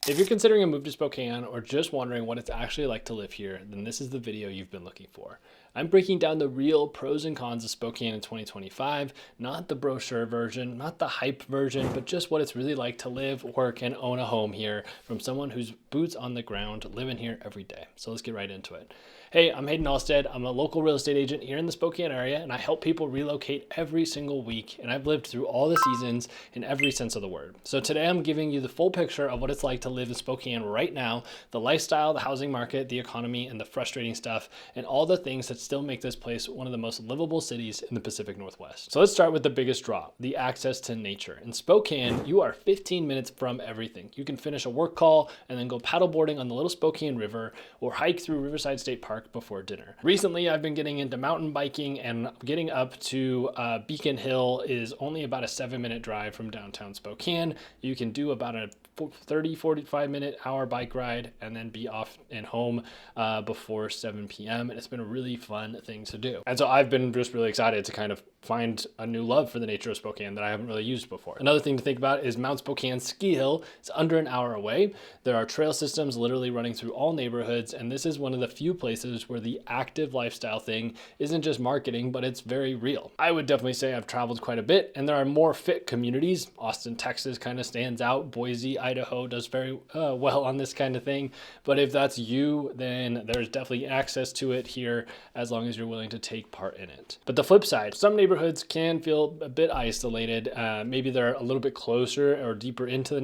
If you're considering a move to Spokane or just wondering what it's actually like to live here, then this is the video you've been looking for. I'm breaking down the real pros and cons of Spokane in 2025, not the brochure version, not the hype version, but just what it's really like to live, work, and own a home here from someone who's boots on the ground, living here every day. So let's get right into it. Hey, I'm Haydn Halsted. I'm a local real estate agent here in the Spokane area, and I help people relocate every single week. And I've lived through all the seasons in every sense of the word. So today I'm giving you the full picture of what it's like to live in Spokane right now, the lifestyle, the housing market, the economy, and the frustrating stuff, and all the things that still make this place one of the most livable cities in the Pacific Northwest. So let's start with the biggest draw, the access to nature. In Spokane, you are 15 minutes from everything. You can finish a work call and then go paddleboarding on the Little Spokane River or hike through Riverside State Park before dinner. Recently, I've been getting into mountain biking, and getting up to Beacon Hill is only about a 7-minute drive from downtown Spokane. You can do about a 45 minute hour bike ride and then be off and home before 7 p.m. And it's been a really fun thing to do. And so I've been just really excited to kind of find a new love for the nature of Spokane that I haven't really used before. Another thing to think about is Mount Spokane Ski Hill. It's under an hour away. There are trail systems literally running through all neighborhoods, and this is one of the few places where the active lifestyle thing isn't just marketing, but it's very real. I would definitely say I've traveled quite a bit, and there are more fit communities. Austin, Texas kind of stands out. Boise, Idaho does very well on this kind of thing. But if that's you, then there's definitely access to it here as long as you're willing to take part in it. But the flip side, some neighborhoods can feel a bit isolated. Maybe they're a little bit closer or deeper into the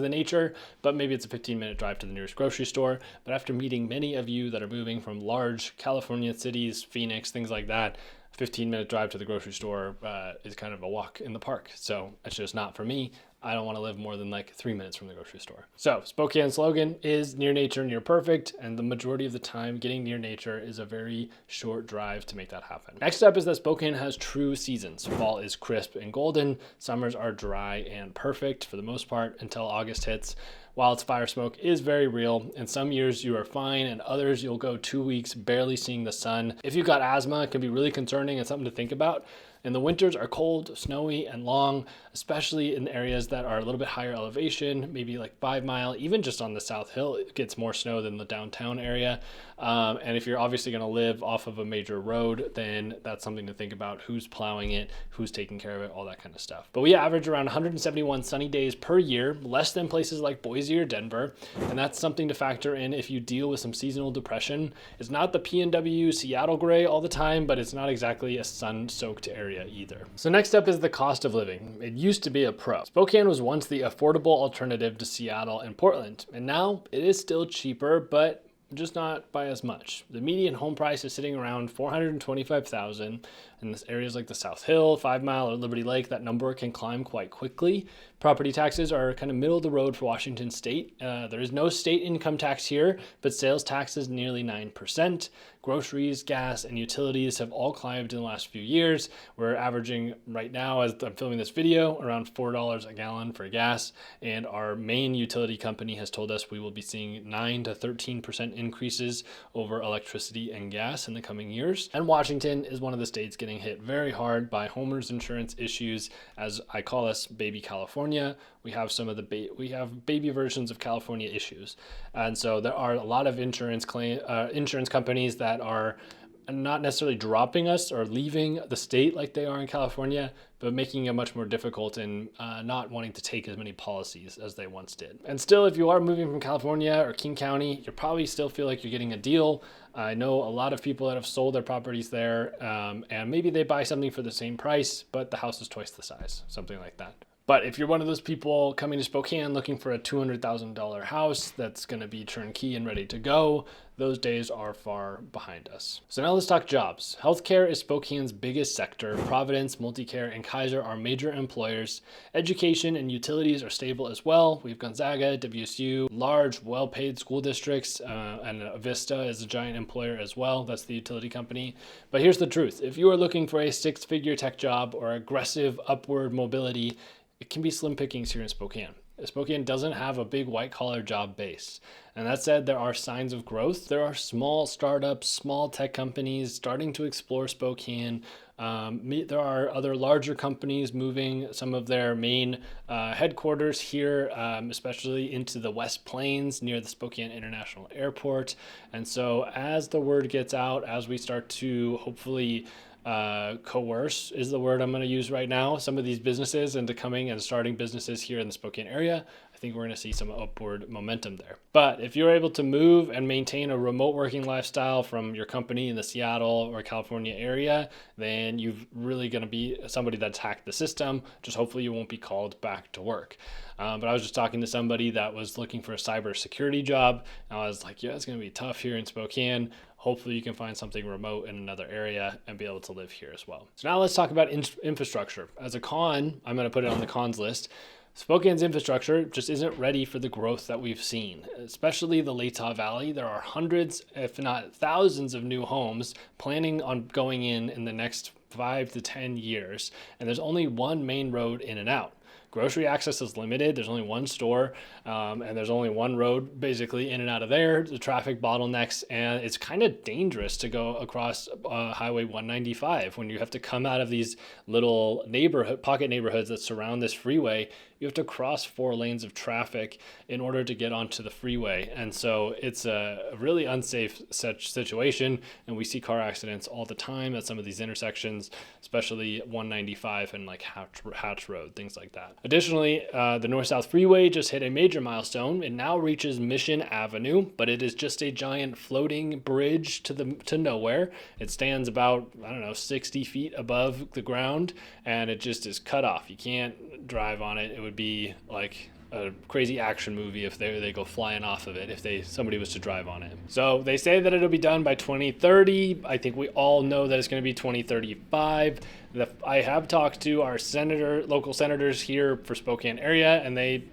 nature, but maybe it's a 15-minute drive to the nearest grocery store. But after meeting many of you that are moving from large California cities, Phoenix, things like that, 15-minute drive to the grocery store is kind of a walk in the park. So it's just not for me. I don't want to live more than like 3 minutes from the grocery store. So Spokane's slogan is near nature, near perfect. And the majority of the time getting near nature is a very short drive to make that happen. Next up is that Spokane has true seasons. Fall is crisp and golden. Summers are dry and perfect for the most part until August hits. Wildfire smoke is very real. In some years you are fine, and others you'll go 2 weeks barely seeing the sun. If you've got asthma, it can be really concerning and something to think about. And the winters are cold, snowy, and long, especially in areas that are a little bit higher elevation, maybe like 5 Mile, even just on the South Hill, it gets more snow than the downtown area. And if you're obviously gonna live off of a major road, then that's something to think about. Who's plowing it, who's taking care of it, all that kind of stuff. But we average around 171 sunny days per year, less than places like Boise or Denver. And that's something to factor in if you deal with some seasonal depression. It's not the PNW Seattle gray all the time, but it's not exactly a sun-soaked area either. So next up is the cost of living. It used to be a pro. Spokane was once the affordable alternative to Seattle and Portland, and now it is still cheaper, but just not by as much. The median home price is sitting around $425,000. In areas like the South Hill, 5 Mile, or Liberty Lake, that number can climb quite quickly. Property taxes are kind of middle of the road for Washington State. There is no state income tax here, but sales tax is nearly 9%. Groceries, gas, and utilities have all climbed in the last few years. We're averaging right now, as I'm filming this video, around $4 a gallon for gas. And our main utility company has told us we will be seeing 9 to 13% increases over electricity and gas in the coming years. And Washington is one of the states getting hit very hard by homeowners insurance issues, as I call us baby California. We have some of the baby versions of California issues, and so there are a lot of insurance companies that are not necessarily dropping us or leaving the state like they are in California, but making it much more difficult and not wanting to take as many policies as they once did. And still, if you are moving from California or King County, you probably still feel like you're getting a deal. I know a lot of people that have sold their properties there, and maybe they buy something for the same price, but the house is twice the size, something like that. But if you're one of those people coming to Spokane looking for a $200,000 house that's going to be turnkey and ready to go, those days are far behind us. So now let's talk jobs. Healthcare is Spokane's biggest sector. Providence, Multicare, and Kaiser are major employers. Education and utilities are stable as well. We have Gonzaga, WSU, large, well-paid school districts, and Vista is a giant employer as well. That's the utility company. But here's the truth. If you are looking for a 6-figure tech job or aggressive upward mobility, it can be slim pickings here in Spokane. Spokane doesn't have a big white collar job base. And that said, there are signs of growth. There are small startups, small tech companies starting to explore Spokane. There are other larger companies moving some of their main headquarters here, especially into the West Plains near the Spokane International Airport. And so as the word gets out, as we start to hopefully coerce is the word I'm going to use right now, some of these businesses into coming and starting businesses here in the Spokane area, I think we're going to see some upward momentum there. But if you're able to move and maintain a remote working lifestyle from your company in the Seattle or California area, then you're really going to be somebody that's hacked the system. Just hopefully you won't be called back to work. But I was just talking to somebody that was looking for a cybersecurity job. And I was like, yeah, it's going to be tough here in Spokane. Hopefully you can find something remote in another area and be able to live here as well. So now let's talk about infrastructure. As a con, I'm going to put it on the cons list. Spokane's infrastructure just isn't ready for the growth that we've seen, especially the Latah Valley. There are hundreds, if not thousands, of new homes planning on going in the next 5 to 10 years, and there's only one main road in and out. Grocery access is limited. There's only one store, and there's only one road basically in and out of there. The traffic bottlenecks, and it's kind of dangerous to go across Highway 195 when you have to come out of these little pocket neighborhoods that surround this freeway. You have to cross 4 lanes of traffic in order to get onto the freeway. And so it's a really unsafe such situation. And we see car accidents all the time at some of these intersections, especially 195 and like Hatch Road, things like that. Additionally, the North-South Freeway just hit a major milestone. It now reaches Mission Avenue, but it is just a giant floating bridge to nowhere. It stands about, 60 feet above the ground, and it just is cut off. You can't drive on it. It would be like a crazy action movie if they go flying off of it if somebody was to drive on it. So they say that it'll be done by 2030. I think we all know that it's going to be 2035. I have talked to our local senators here for Spokane area, and they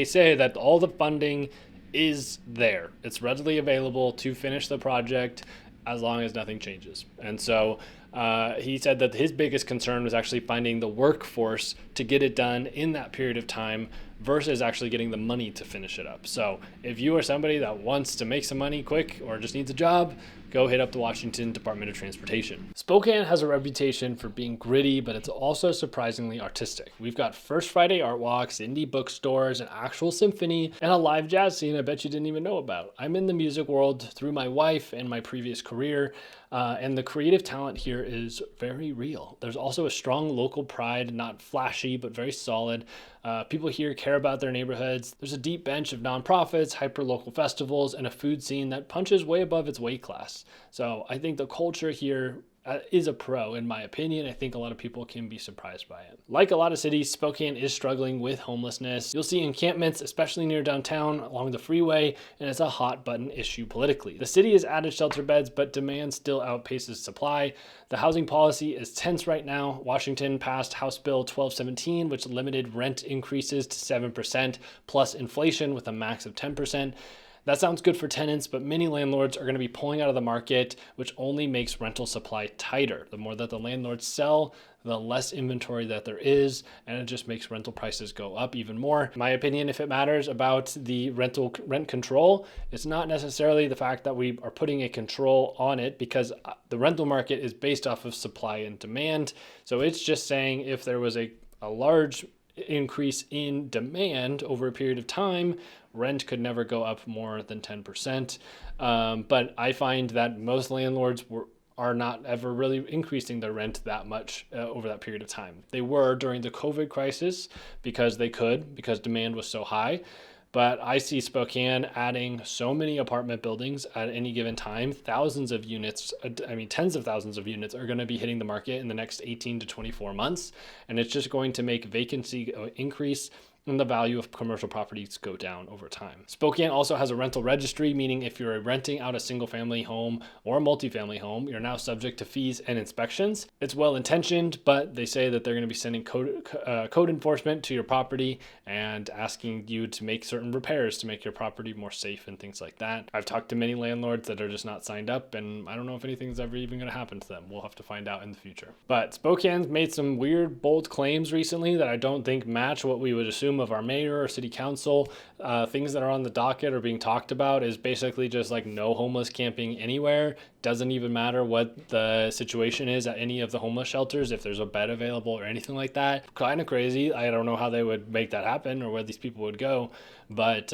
say that all the funding is there. It's readily available to finish the project as long as nothing changes. And so he said that his biggest concern was actually finding the workforce to get it done in that period of time versus actually getting the money to finish it up. So if you are somebody that wants to make some money quick or just needs a job, go hit up the Washington Department of Transportation. Spokane has a reputation for being gritty, but it's also surprisingly artistic. We've got First Friday art walks, indie bookstores, an actual symphony, and a live jazz scene I bet you didn't even know about. I'm in the music world through my wife and my previous career, and the creative talent here is very real. There's also a strong local pride, not flashy, but very solid. People here care about their neighborhoods. There's a deep bench of nonprofits, hyper-local festivals, and a food scene that punches way above its weight class. So I think the culture here is a pro, in my opinion. I think a lot of people can be surprised by it. Like a lot of cities, Spokane is struggling with homelessness. You'll see encampments, especially near downtown along the freeway, and it's a hot button issue politically. The city has added shelter beds, but demand still outpaces supply. The housing policy is tense right now. Washington passed House Bill 1217, which limited rent increases to 7% plus inflation with a max of 10%. That sounds good for tenants, but many landlords are going to be pulling out of the market, which only makes rental supply tighter. The more that the landlords sell, the less inventory that there is, and it just makes rental prices go up even more. In my opinion, if it matters about the rent control, it's not necessarily the fact that we are putting a control on it, because the rental market is based off of supply and demand. So it's just saying if there was a large increase in demand over a period of time, rent could never go up more than 10%. But I find that most landlords are not ever really increasing their rent that much over that period of time. They were during the COVID crisis because demand was so high. But I see Spokane adding so many apartment buildings at any given time. Thousands of units, tens of thousands of units are going to be hitting the market in the next 18 to 24 months. And it's just going to make vacancy increase and the value of commercial properties go down over time. Spokane also has a rental registry, meaning if you're renting out a single family home or a multifamily home, you're now subject to fees and inspections. It's well intentioned, but they say that they're going to be sending code enforcement to your property and asking you to make certain repairs to make your property more safe and things like that. I've talked to many landlords that are just not signed up, and I don't know if anything's ever even going to happen to them. We'll have to find out in the future. But Spokane's made some weird, bold claims recently that I don't think match what we would assume room of our mayor or city council. Things that are on the docket or being talked about is basically just like no homeless camping anywhere. Doesn't even matter what the situation is at any of the homeless shelters, if there's a bed available or anything like that. Kind of crazy. I don't know how they would make that happen or where these people would go, but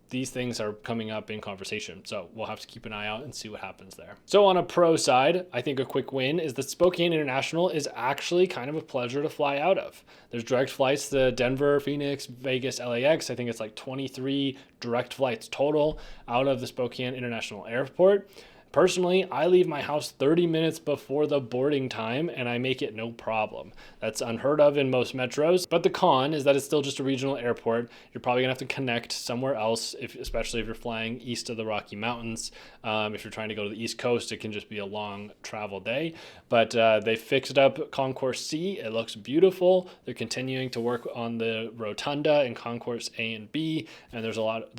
these things are coming up in conversation. So we'll have to keep an eye out and see what happens there. So on a pro side, I think a quick win is that Spokane International is actually kind of a pleasure to fly out of. There's direct flights to Denver, Phoenix, Vegas, LAX. I think it's like 23 direct flights total out of the Spokane International Airport. Personally, I leave my house 30 minutes before the boarding time and I make it no problem. That's unheard of in most metros, but the con is that it's still just a regional airport. You're probably gonna have to connect somewhere else, especially if you're flying east of the Rocky Mountains. If you're trying to go to the East Coast, it can just be a long travel day. But they fixed up Concourse C. It looks beautiful. They're continuing to work on the rotunda in Concourse A and B, and there's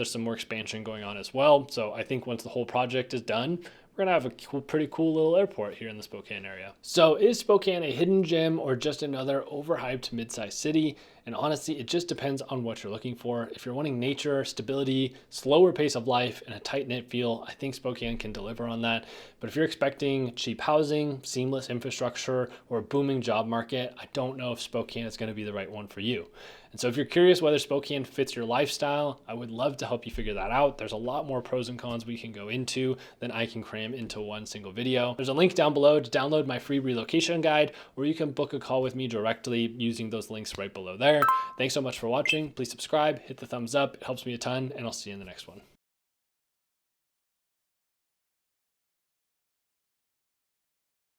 some more expansion going on as well. So I think once the whole project is done, we're gonna have a pretty cool little airport here in the Spokane area. So is Spokane a hidden gem or just another overhyped mid-sized city? And honestly, it just depends on what you're looking for. If you're wanting nature, stability, slower pace of life, and a tight-knit feel, I think Spokane can deliver on that. But if you're expecting cheap housing, seamless infrastructure, or a booming job market, I don't know if Spokane is gonna be the right one for you. And so if you're curious whether Spokane fits your lifestyle, I would love to help you figure that out. There's a lot more pros and cons we can go into than I can cram into one single video. There's a link down below to download my free relocation guide, or you can book a call with me directly using those links right below there. Thanks so much for watching. Please subscribe, hit the thumbs up. It helps me a ton, and I'll see you in the next one.